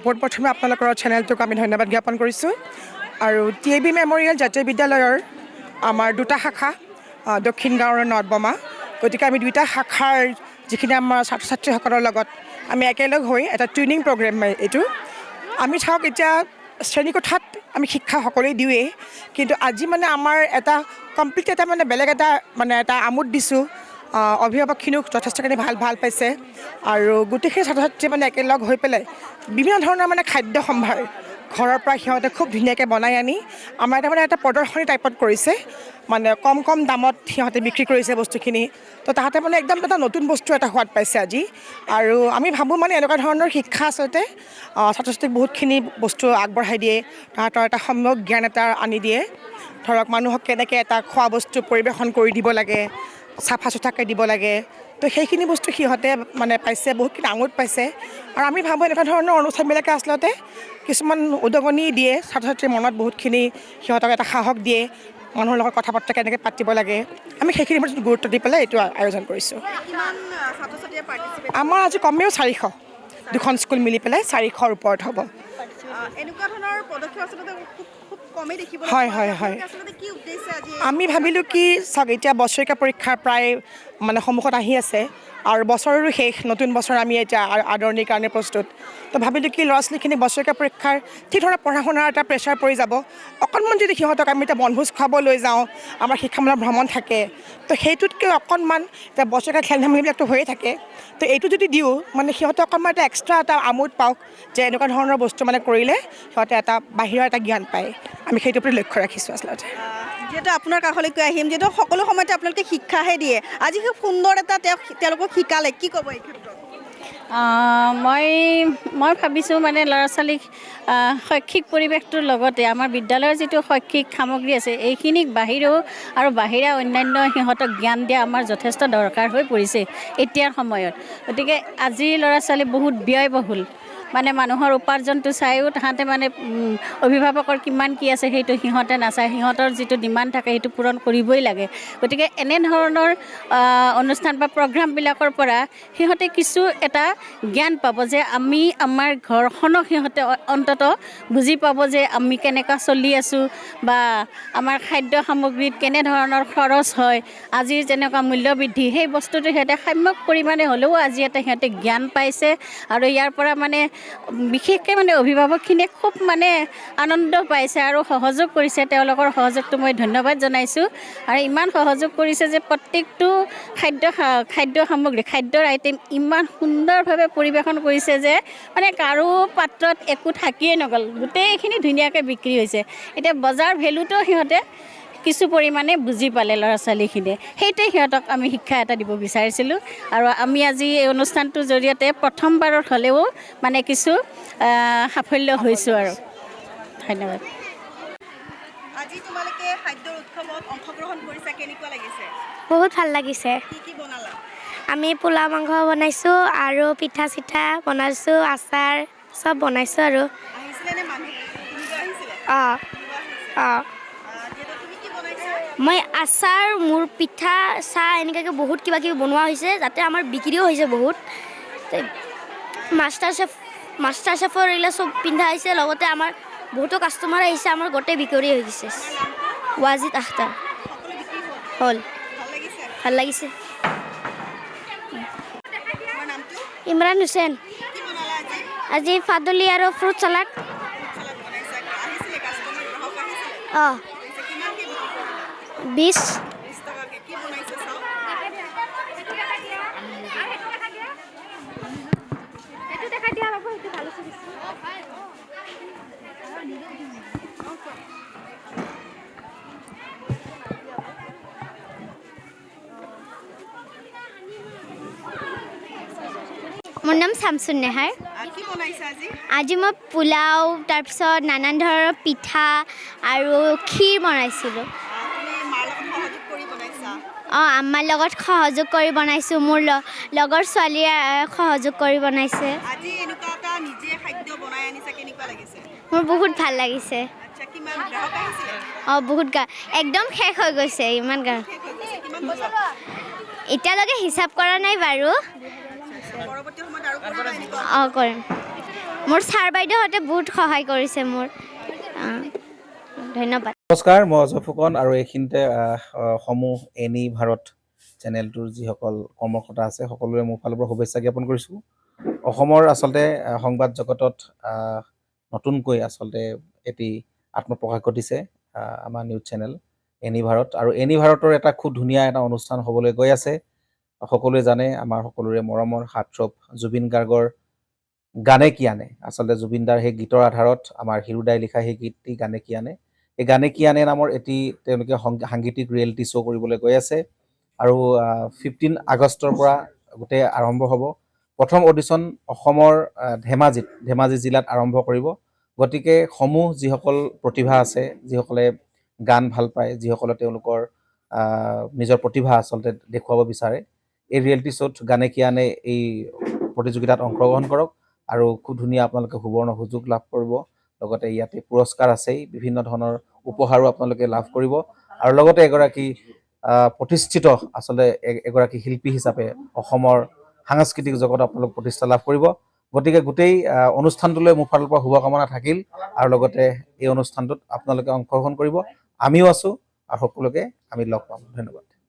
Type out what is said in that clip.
পোনপ্ৰথমে আপোনালোকৰ চেনেলটোক আমি ধন্যবাদ জ্ঞাপন কৰিছোঁ আৰু TAB মেমৰিয়েল জাতীয় বিদ্যালয়ৰ আমাৰ দুটা শাখা দক্ষিণ গাঁও আৰু নৰ্থবমা গতিকে আমি দুইটা শাখাৰ যিখিনি আমাৰ ছাত্ৰ ছাত্ৰীসকলৰ লগত আমি একেলগ হৈ এটা ট্ৰেইনিং প্ৰগ্ৰেম এইটো আমি চাওক এতিয়া শ্ৰেণীকোঠাত আমি শিক্ষা সকলোৱে দিওঁৱেই কিন্তু আজি মানে আমাৰ এটা কমপ্লিট এটা মানে বেলেগ এটা আমোদ দিছোঁ অভিভাৱকখিনিও যথেষ্টখিনি ভাল পাইছে আৰু গোটেইখিনি ছাত্ৰ ছাত্ৰী মানে একেলগ হৈ পেলাই বিভিন্ন ধৰণৰ মানে খাদ্য সম্ভাৰ ঘৰৰ পৰা সিহঁতে খুব ধুনীয়াকৈ বনাই আনি আমাৰ এটা প্ৰদৰ্শনী টাইপত কৰিছে মানে কম দামত সিহঁতে বিক্ৰী কৰিছে বস্তুখিনি তো তাহাঁতে মানে একদম এটা নতুন বস্তু এটা সোৱাদ পাইছে আজি আৰু আমি ভাবোঁ মানে এনেকুৱা ধৰণৰ শিক্ষা আচলতে ছাত্ৰ ছাত্ৰীক বহুতখিনি বস্তু আগবঢ়াই দিয়ে তাহাঁতৰ এটা সম্যক জ্ঞান এটা আনি দিয়ে ধৰক মানুহক কেনেকৈ এটা খোৱা বস্তু পৰিৱেশন কৰি দিব লাগে চাফা চুফাকৈ দিব লাগে তো সেইখিনি বস্তু সিহঁতে মানে পাইছে বহুতখিনি আমোদ পাইছে আৰু আমি ভাবোঁ এনেকুৱা ধৰণৰ অনুষ্ঠানবিলাকে আচলতে কিছুমান উদগনি দিয়ে ছাত্ৰ ছাত্ৰীৰ মনত বহুতখিনি সিহঁতক এটা সাহস দিয়ে মানুহৰ লগত কথা বতৰা কেনেকৈ পাতিব লাগে আমি সেইখিনি ওপৰত গুৰুত্ব দি পেলাই এইটো আয়োজন কৰিছোঁ আমাৰ আজি কমেও 400 দুখন স্কুল মিলি পেলাই 400ৰ ওপৰত হ'ব এনেকুৱা ধৰণৰ পদক্ষেপ আচলতে খুব কমেই দেখিবলৈ হয় আচলতে কি উদ্দেশ্য আজি আমি ভাবিলোঁ কি চাওক এতিয়া বছৰেকীয়া পৰীক্ষাৰ প্ৰায় মানে সন্মুখত আহি আছে আৰু বছৰৰো শেষ নতুন বছৰ আমি এতিয়া আদৰণিৰ কাৰণে প্ৰস্তুত তো ভাবিলোঁ কি ল'ৰা ছোৱালীখিনি বছৰেকীয়া পৰীক্ষাৰ ঠিক ধৰণে পঢ়া শুনাৰ এটা প্ৰেছাৰ পৰি যাব অকণমান যদি সিহঁতক আমি এতিয়া বনভোজ খুৱাব লৈ যাওঁ আমাৰ শিক্ষামূলক ভ্ৰমণ থাকে তো সেইটোতকৈ অকণমান এতিয়া বছৰেকীয়া খেল ধেমালিবিলাকতো হৈয়ে থাকে তো এইটো যদি দিওঁ মানে সিহঁতে অকণমান এটা এক্সট্ৰা এটা আমোদ পাওক যে এনেকুৱা ধৰণৰ বস্তু মানে কৰিলে সিহঁতে এটা বাহিৰৰ এটা জ্ঞান পায় আমি সেইটোৰ প্ৰতি লক্ষ্য ৰাখিছোঁ আচলতে যিহেতু আপোনাৰ কাষলৈকে আহিম যিহেতু সকলো সময়তে আপোনালোকে শিক্ষাহে দিয়ে আজি খুব সুন্দৰ এটা তেওঁলোকক শিকালে কি ক'ব এই ক্ষেত্ৰত মই ভাবিছোঁ মানে ল'ৰা ছোৱালীক শৈক্ষিক পৰিৱেশটোৰ লগতে আমাৰ বিদ্যালয়ৰ যিটো শৈক্ষিক সামগ্ৰী আছে এইখিনিক বাহিৰেও আৰু বাহিৰা অন্যান্য সিহঁতক জ্ঞান দিয়া আমাৰ যথেষ্ট দৰকাৰ হৈ পৰিছে এতিয়াৰ সময়ত গতিকে আজি ল'ৰা ছোৱালী বহুত ব্যয়বহুল মানে মানুহৰ উপাৰ্জনটো চায়ো তাহাঁতে মানে অভিভাৱকৰ কিমান কি আছে সেইটো সিহঁতে নাচায় সিহঁতৰ যিটো ডিমাণ্ড থাকে সেইটো পূৰণ কৰিবই লাগে গতিকে এনেধৰণৰ অনুষ্ঠান বা প্ৰগ্ৰামবিলাকৰ পৰা সিহঁতে কিছু এটা জ্ঞান পাব যে আমি আমাৰ ঘৰখনক সিহঁতে অন্তত বুজি পাব যে আমি কেনেকুৱা চলি আছোঁ বা আমাৰ খাদ্য সামগ্ৰীত কেনেধৰণৰ খৰচ হয় আজিৰ যেনেকুৱা মূল্যবৃদ্ধি সেই বস্তুটো সিহঁতে সাম্যক পৰিমাণে হ'লেও আজি এটা সিহঁতে জ্ঞান পাইছে আৰু ইয়াৰ পৰা মানে বিশেষকৈ মানে অভিভাৱকখিনিয়ে খুব মানে আনন্দ পাইছে আৰু সহযোগ কৰিছে তেওঁলোকৰ সহযোগটো মই ধন্যবাদ জনাইছোঁ আৰু ইমান সহযোগ কৰিছে যে প্ৰত্যেকটো খাদ্য সামগ্ৰী খাদ্যৰ আইটেম ইমান সুন্দৰভাৱে পৰিৱেশন কৰিছে যে মানে কাৰো পাত্ৰত একো থাকিয়েই নগ'ল গোটেইখিনি ধুনীয়াকৈ বিক্ৰী হৈছে এতিয়া বজাৰ ভেলুটো সিহঁতে কিছু পৰিমাণে বুজি পালে ল'ৰা ছোৱালীখিনিয়ে সেইটোৱে সিহঁতক আমি শিক্ষা এটা দিব বিচাৰিছিলোঁ আৰু আমি আজি এই অনুষ্ঠানটোৰ জৰিয়তে প্ৰথমবাৰত হ'লেও মানে কিছু সাফল্য হৈছোঁ আৰু ধন্যবাদ আজি তোমালোকে খাদ্যৰ উৎসৱত অংশগ্ৰহণ কৰিছা কেনেকুৱা লাগিছে বহুত ভাল লাগিছে কি বনালা আমি পোলাও মাংস বনাইছোঁ আৰু পিঠা চিঠা বনাইছোঁ আচাৰ চব বনাইছোঁ আৰু আহিছিলে নে মানুহ আহিছিলে অঁ মই আচাৰ মোৰ পিঠা চাহ এনেকুৱাকৈ বহুত কিবা কিবি বনোৱা হৈছে যাতে আমাৰ বিক্ৰীও হৈছে বহুত মাষ্টাৰ চেফৰ এইবিলাক চব পিন্ধা হৈছে লগতে আমাৰ বহুতো কাষ্টমাৰ আহিছে আমাৰ গোটেই বিক্ৰী হৈ গৈছে ৱাজিদ আখতাৰ হ'ল ভাল লাগিছে ইমৰান হুছেইন আজি ফাদুলি আৰু ফ্ৰুট চালাড অঁ 20 মোৰ নাম শামছুন নেহাৰ আজি মই পোলাও তাৰপিছত নানান ধৰণৰ পিঠা আৰু ক্ষীৰ বনাইছিলোঁ অঁ আমাৰ লগত সহযোগ কৰি বনাইছোঁ মোৰ লগৰ ছোৱালীয়ে সহযোগ কৰি বনাইছে মোৰ বহুত ভাল লাগিছে অঁ বহুত একদম শেষ হৈ গৈছে ইমান এতিয়ালৈকে হিচাপ কৰা নাই বাৰু অঁ কৰিম মোৰ ছাৰ বাইদেউহঁতে বহুত সহায় কৰিছে মোৰ ধন্যবাদ। নমস্কাৰ, মই অজয় ফুকন আৰু এইখিনিতে সমূহ এনি ভাৰত চেনেলটোৰ যিসকল কৰ্মকৰ্তা আছে সকলোৰে মোৰ ফালৰ পৰা শুভেচ্ছা জ্ঞাপন কৰিছোঁ। অসমৰ আচলতে সংবাদ জগতত নতুনকৈ আচলতে এটি আত্মপ্ৰকাশ ঘটিছে আমাৰ নিউজ চেনেল এনি ভাৰত, আৰু এনি ভাৰতৰ এটা খুব ধুনীয়া এটা অনুষ্ঠান হ'বলৈ গৈ আছে। সকলোৱে জানে আমাৰ সকলোৰে মৰমৰ হাৰ্টথ্ৰব জুবিন গাৰ্গৰ গানে কি আনে, আচলতে জুবিনদাৰ সেই গীতৰ আধাৰত আমাৰ হিৰুদাই লিখা সেই গীতটি গানে কি আনে, এই গানে কি আনে নামৰ এটি তেওঁলোকে সাংগীতিক ৰিয়েলিটি শ্ব' কৰিবলৈ গৈ আছে। আৰু 15 আগষ্টৰ পৰা গোটেই আৰম্ভ হ'ব। প্ৰথম অডিশ্যন অসমৰ ধেমাজি জিলাত আৰম্ভ কৰিব। গতিকে সমূহ যিসকল প্ৰতিভা আছে, যিসকলে গান ভাল পায়, যিসকলে তেওঁলোকৰ নিজৰ প্ৰতিভা আচলতে দেখুৱাব বিচাৰে, এই ৰিয়েলিটি শ্ব'ত গানে কি আনে এই প্ৰতিযোগিতাত অংশগ্ৰহণ কৰক আৰু খুব ধুনীয়া আপোনালোকে সুবৰ্ণ সুযোগ লাভ কৰিব। লগতে ইয়াতে পুৰস্কাৰ আছেই, বিভিন্ন ধৰণৰ উপহাৰো আপোনালোকে লাভ কৰিব, আৰু লগতে এগৰাকী প্ৰতিষ্ঠিত আচলতে এগৰাকী শিল্পী হিচাপে অসমৰ সাংস্কৃতিক জগতত আপোনালোক প্ৰতিষ্ঠা লাভ কৰিব। গতিকে গোটেই অনুষ্ঠানটোলৈ মোৰ ফালৰ পৰা শুভকামনা থাকিল, আৰু লগতে এই অনুষ্ঠানটোত আপোনালোকে অংশগ্ৰহণ কৰিব। আমিও আছোঁ আৰু সকলোকে আমি লগ পাম। ধন্যবাদ।